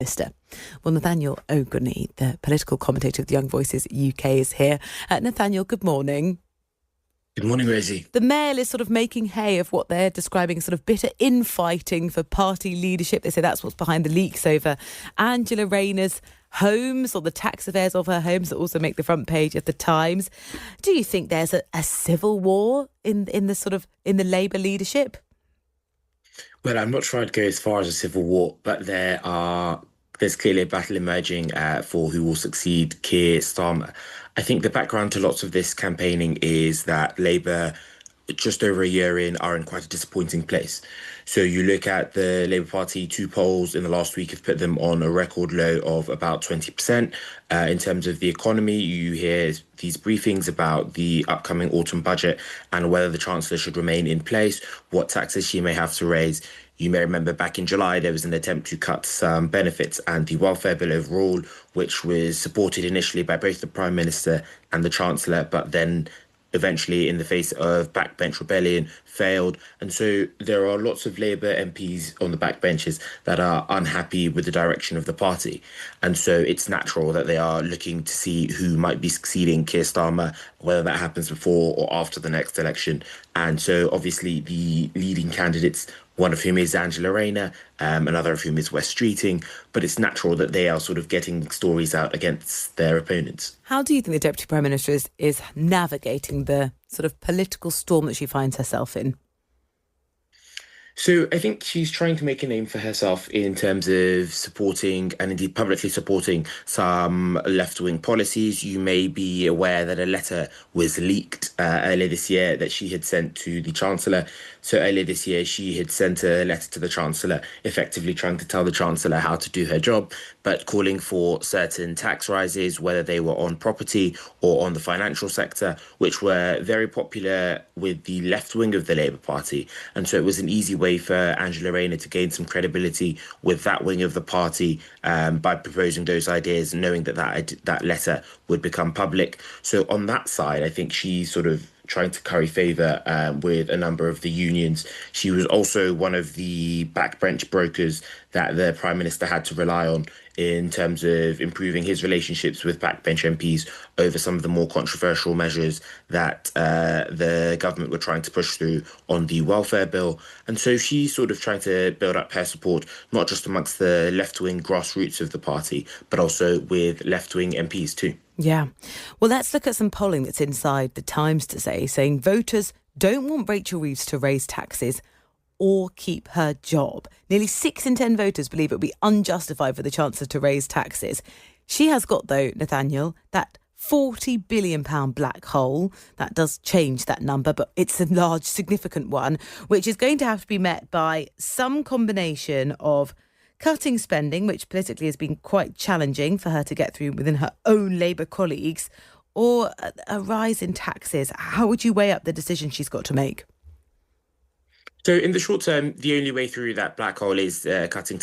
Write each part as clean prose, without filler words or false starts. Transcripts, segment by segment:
Minister. Well, Nathaniel Ogunniyi, the political commentator of the Young Voices UK, is here. Nathaniel, good morning. Good morning, Rosie. The Mail is sort of making hay of what they're describing as sort of bitter infighting for party leadership. They say that's what's behind the leaks over Angela Rayner's homes, or the tax affairs of her homes that also make the front page of the Times. Do you think there's a civil war in the Labour leadership? Well, I'm not sure I'd go as far as a civil war, but there's clearly a battle emerging for who will succeed Keir Starmer. I think the background to lots of this campaigning is that Labour, just over a year in, are in quite a disappointing place. So you look at the Labour Party, two polls in the last week have put them on a record low of about 20%. In terms of the economy, you hear these briefings about the upcoming autumn budget and whether the Chancellor should remain in place, what taxes she may have to raise. You may remember back in July, there was an attempt to cut some benefits and the welfare bill overall, which was supported initially by both the Prime Minister and the Chancellor, but then eventually, in the face of backbench rebellion, failed. And so there are lots of Labour MPs on the backbenches that are unhappy with the direction of the party. And so it's natural that they are looking to see who might be succeeding Keir Starmer, whether that happens before or after the next election. And so obviously the leading candidates, one of whom is Angela Rayner, another of whom is Wes Streeting, but it's natural that they are sort of getting stories out against their opponents. How do you think the Deputy Prime Minister is navigating the sort of political storm that she finds herself in? So I think she's trying to make a name for herself in terms of supporting and indeed publicly supporting some left-wing policies. You may be aware that a letter was leaked earlier this year that she had sent to the Chancellor. So earlier this year, she had sent a letter to the Chancellor, effectively trying to tell the Chancellor how to do her job, but calling for certain tax rises, whether they were on property or on the financial sector, which were very popular with the left wing of the Labour Party. And so it was an easy way for Angela Rayner to gain some credibility with that wing of the party by proposing those ideas, knowing that letter would become public. So on that side, I think she's sort of trying to curry favour with a number of the unions. She was also one of the backbench brokers that the Prime Minister had to rely on in terms of improving his relationships with backbench MPs over some of the more controversial measures that the government were trying to push through on the welfare bill. And so she's sort of trying to build up her support, not just amongst the left-wing grassroots of the party, but also with left-wing MPs too. Yeah. Well, let's look at some polling that's inside the Times today, saying voters don't want Rachel Reeves to raise taxes or keep her job. Nearly 6 in 10 voters believe it would be unjustified for the Chancellor to raise taxes. She has got, though, Nathaniel, that £40 billion black hole. That does change that number, but it's a large, significant one, which is going to have to be met by some combination of cutting spending, which politically has been quite challenging for her to get through within her own Labour colleagues, or a rise in taxes. How would you weigh up the decision she's got to make? So in the short term, the only way through that black hole is cutting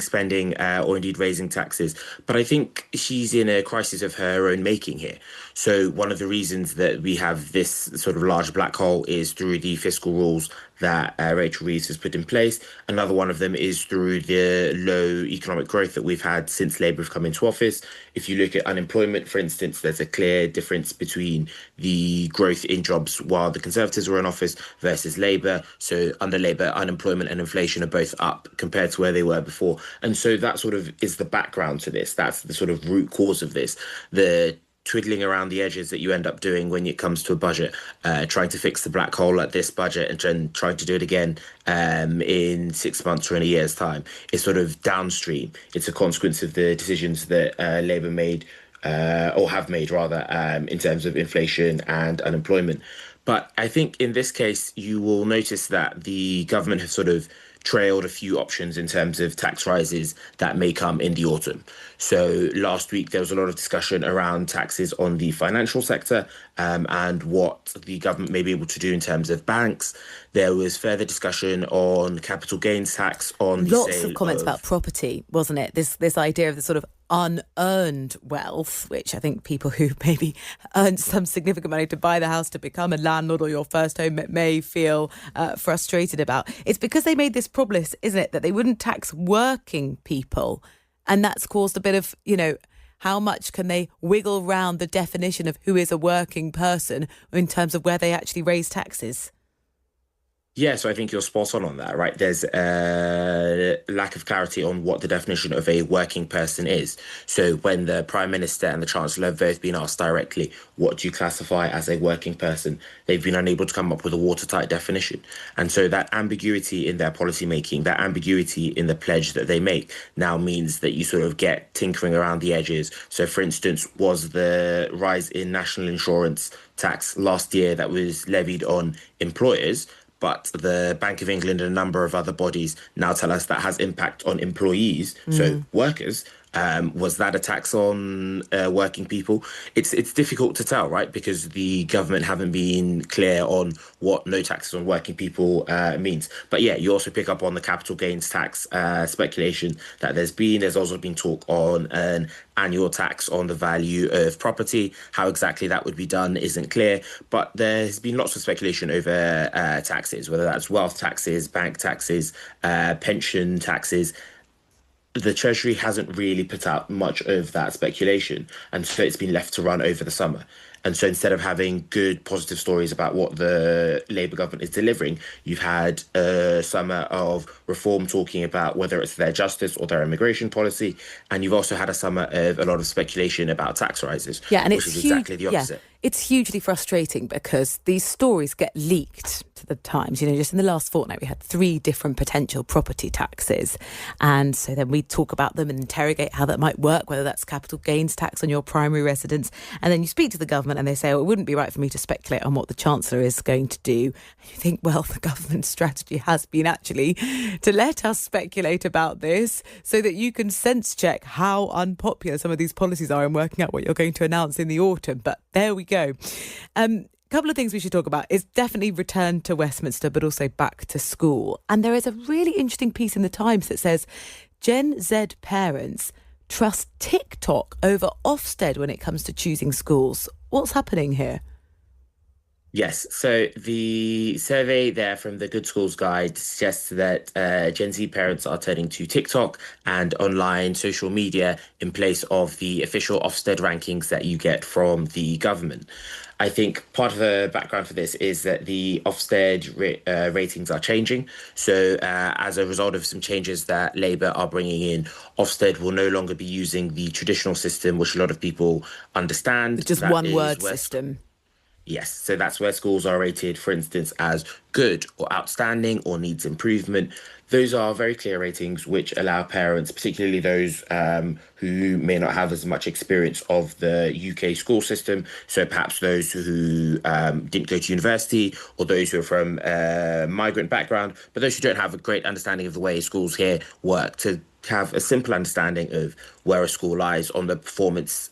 spending or indeed raising taxes. But I think she's in a crisis of her own making here. So one of the reasons that we have this sort of large black hole is through the fiscal rules that Rachel Reeves has put in place. Another one of them is through the low economic growth that we've had since Labour have come into office. If you look at unemployment, for instance, there's a clear difference between the growth in jobs while the Conservatives were in office versus Labour. So under Labour, unemployment and inflation are both up compared to where they were before. And so that sort of is the background to this. That's the sort of root cause of this. The twiddling around the edges that you end up doing when it comes to a budget, trying to fix the black hole at this budget and then trying to do it again in 6 months or in a year's time is sort of downstream. It's a consequence of the decisions that Labour made or have made rather in terms of inflation and unemployment. But I think in this case, you will notice that the government has sort of trailed a few options in terms of tax rises that may come in the autumn. So last week, there was a lot of discussion around taxes on the financial sector and what the government may be able to do in terms of banks. There was further discussion on capital gains tax on the Lots of comments about property, wasn't it? This idea of the sort of unearned wealth, which I think people who maybe earned some significant money to buy the house to become a landlord or your first home may feel frustrated about. It's because they made this promise, isn't it, that they wouldn't tax working people. And that's caused a bit of, how much can they wiggle round the definition of who is a working person in terms of where they actually raise taxes? Yeah, so I think you're spot on that, right? There's a lack of clarity on what the definition of a working person is. So when the Prime Minister and the Chancellor have both been asked directly, what do you classify as a working person? They've been unable to come up with a watertight definition. And so that ambiguity in their policy making, that ambiguity in the pledge that they make now means that you sort of get tinkering around the edges. So for instance, was the rise in national insurance tax last year that was levied on employers, but the Bank of England and a number of other bodies now tell us that has impact on employees, so workers. Was that a tax on working people? It's difficult to tell, right? Because the government haven't been clear on what no taxes on working people means. But yeah, you also pick up on the capital gains tax speculation that there's been. There's also been talk on an annual tax on the value of property. How exactly that would be done isn't clear. But there's been lots of speculation over taxes, whether that's wealth taxes, bank taxes, pension taxes. The Treasury hasn't really put out much of that speculation, and so it's been left to run over the summer. And so instead of having good, positive stories about what the Labour government is delivering, you've had a summer of reform talking about whether it's their justice or their immigration policy. And you've also had a summer of a lot of speculation about tax rises, Yeah, and which it's is huge. exactly the Yeah, opposite. it's hugely frustrating because these stories get leaked to the Times. Just in the last fortnight, we had 3 different potential property taxes. And so then we talk about them and interrogate how that might work, whether that's capital gains tax on your primary residence. And then you speak to the government and they say, oh, it wouldn't be right for me to speculate on what the Chancellor is going to do. And you think, well, the government's strategy has been actually to let us speculate about this so that you can sense check how unpopular some of these policies are and working out what you're going to announce in the autumn. But there we go. Couple of things we should talk about is definitely return to Westminster, but also back to school. And there is a really interesting piece in the Times that says Gen Z parents trust TikTok over Ofsted when it comes to choosing schools. What's happening here? Yes, so the survey there from the Good Schools Guide suggests that Gen Z parents are turning to TikTok and online social media in place of the official Ofsted rankings that you get from the government. I think part of the background for this is that the ratings are changing. So, as a result of some changes that Labour are bringing in, Ofsted will no longer be using the traditional system, which a lot of people understand. Just That one is word where system. Yes, so that's where schools are rated, for instance, as good or outstanding or needs improvement. Those are very clear ratings which allow parents, particularly those who may not have as much experience of the UK school system, so perhaps those who didn't go to university or those who are from a migrant background, but those who don't have a great understanding of the way schools here work, to have a simple understanding of where a school lies on the performance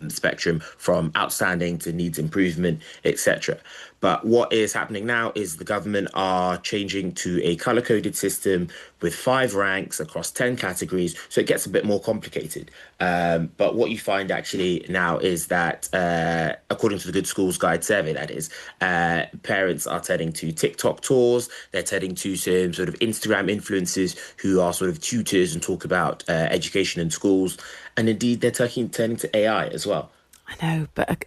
spectrum from outstanding to needs improvement, etc. But what is happening now is the government are changing to a color-coded system with 5 ranks across 10 categories, so it gets a bit more complicated. But what you find actually now is that, according to the Good Schools Guide survey, that is, parents are turning to TikTok tours, they're turning to some sort of Instagram influencers who are sort of tutors and talk about education in schools, and indeed they're turning to AI as well. I know, but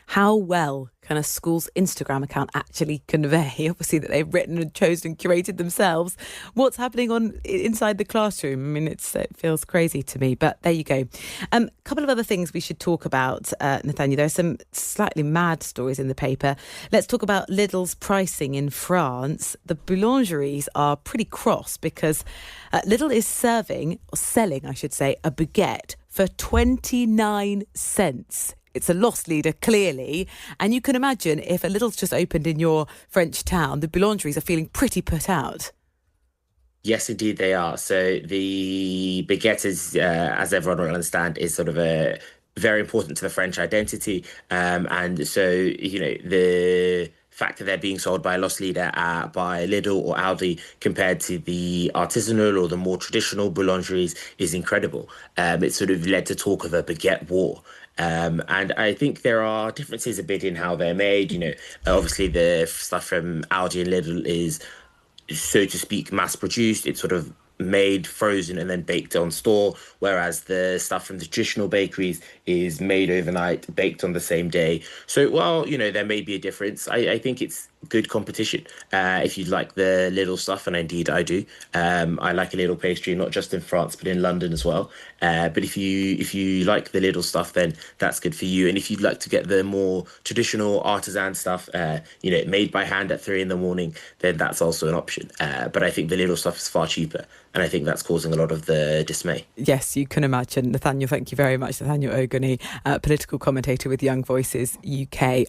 how well can a school's Instagram account actually convey, obviously, that they've written and chosen and curated themselves, what's happening on inside the classroom? I mean, it feels crazy to me, but there you go. A couple of other things we should talk about, Nathaniel. There are some slightly mad stories in the paper. Let's talk about Lidl's pricing in France. The boulangeries are pretty cross because Lidl is selling, I should say, a baguette for 29 cents. It's a loss leader, clearly. And you can imagine if a Lidl's just opened in your French town, the boulangeries are feeling pretty put out. Yes, indeed they are. So the baguette is, as everyone will understand, is sort of very important to the French identity. And so, the fact that they're being sold by a loss leader by Lidl or Aldi compared to the artisanal or the more traditional boulangeries is incredible. It sort of led to talk of a baguette war. And I think there are differences a bit in how they're made. Obviously the stuff from Aldi and Lidl is, so to speak, mass produced. It's sort of made, frozen, and then baked on store, whereas the stuff from the traditional bakeries is made overnight, baked on the same day. So while, there may be a difference, I think it's good competition. If you like the little stuff, and indeed I do, I like a little pastry, not just in France, but in London as well. But if you like the little stuff, then that's good for you. And if you'd like to get the more traditional artisan stuff, made by hand at 3 in the morning, then that's also an option. But I think the little stuff is far cheaper. And I think that's causing a lot of the dismay. Yes, you can imagine. Nathaniel, thank you very much. Nathaniel Ogunniyi, political commentator with Young Voices UK.